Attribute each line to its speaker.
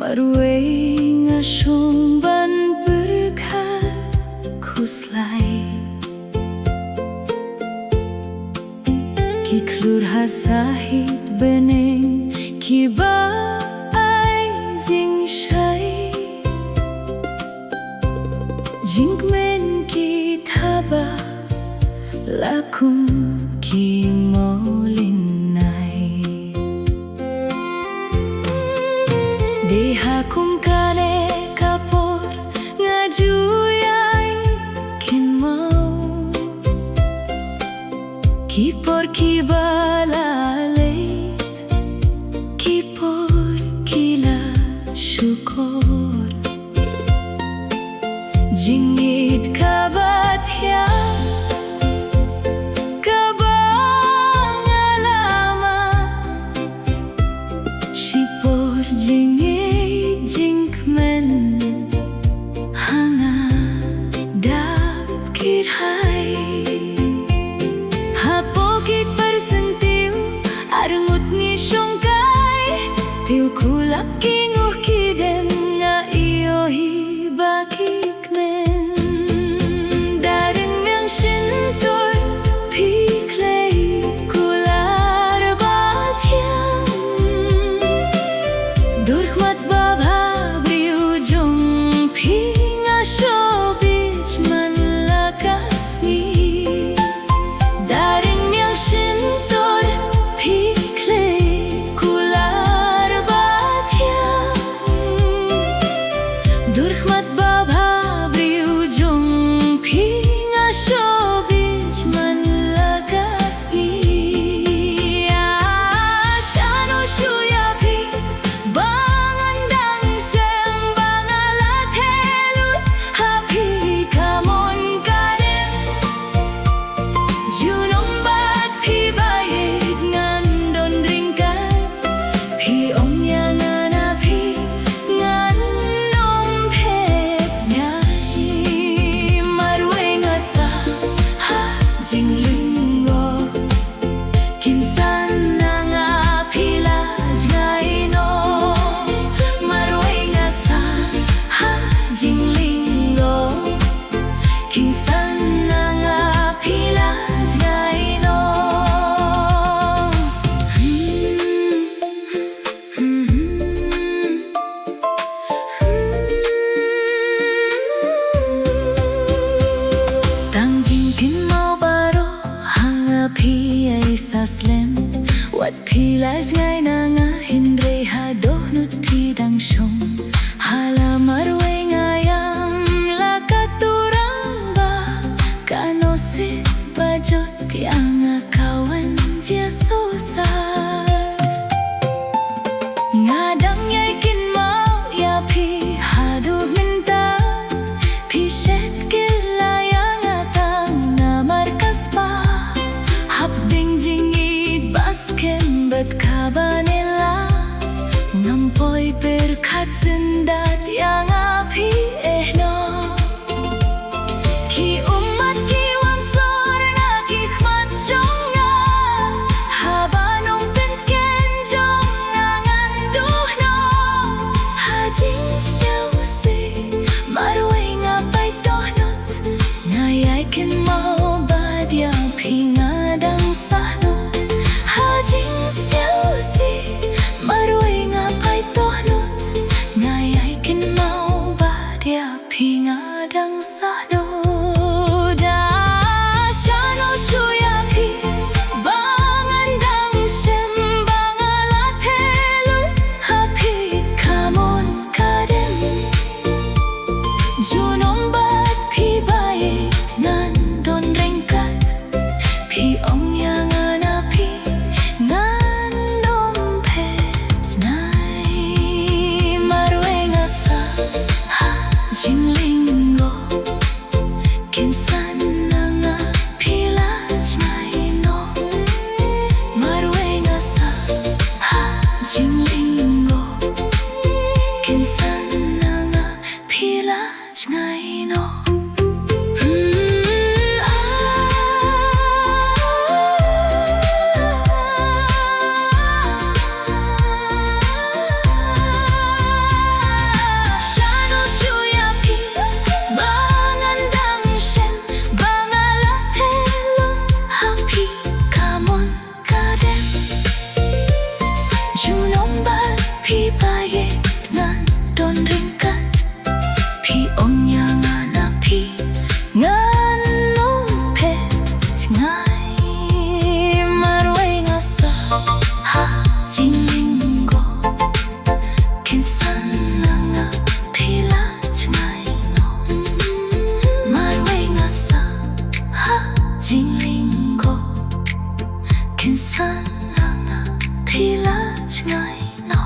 Speaker 1: Marway nga sumban berkhuslay Ki klur hasahit beneng ki ba ay jing shay Jing men ki thaba lakum ki molinay Deha kum kane kapor nga juyay kin mau Kipor ki balalit Kipor kila syukur Jingit kabatya Kabangalamat Sipor jingit jingkmen Hanga dap kirhay Hapokit persentiu Arngut ni syongkai Tiu kulak kinguh kidem nga iyo hibakik men Daring yang shintor piklay kular batyam Durhmat babha briujung pinga shobich man lakasni Daring yang shintor piklay kular batyam Durhmat babha briujung pinga shobich man lakasni Shano shuyapi bangandang shem bangalatelut hapi kamon kadem Junumbat pi bayig ngandon ringkat pi omyangan api ngandong pet nyai Marway nga sa hajing linggo Kinsan na nga pilaj nga ino Marway nga sa hajing linggo Kinsan na nga pilaj nga ino Tangjing kin mau baro hanga pi ay saslem Wat pilaj ngay na nga hindre hadonut pidang syong Hala Marway ngayam lakaturang ba Kano si bajot yang akawan dia susat Ngadang yay kin mau ya pi hadu minta Pi shet kilayang atang na markas pa Hapding jingit baskem bat kabanila Ngampoy berkat sendat yang api ehno Ki umat ki wansor na ki khmat jonga Habanong pentken jonga nganduhno Hajing stawsi Marway nga pay tohnot Ngayay kin mau badya pingadang sahnot Hajing stawsi Marway nga pay tohnot Ngayay kin mau badya pingadang Chu nông ban pi ba ye ngan don ringkat pi om ya ngana pi ngan nong pet ngai marway ngasa ha jinglingo kinsan nga pila ngai no marway ngasa ha jinglingo kinsan nga pila ngai no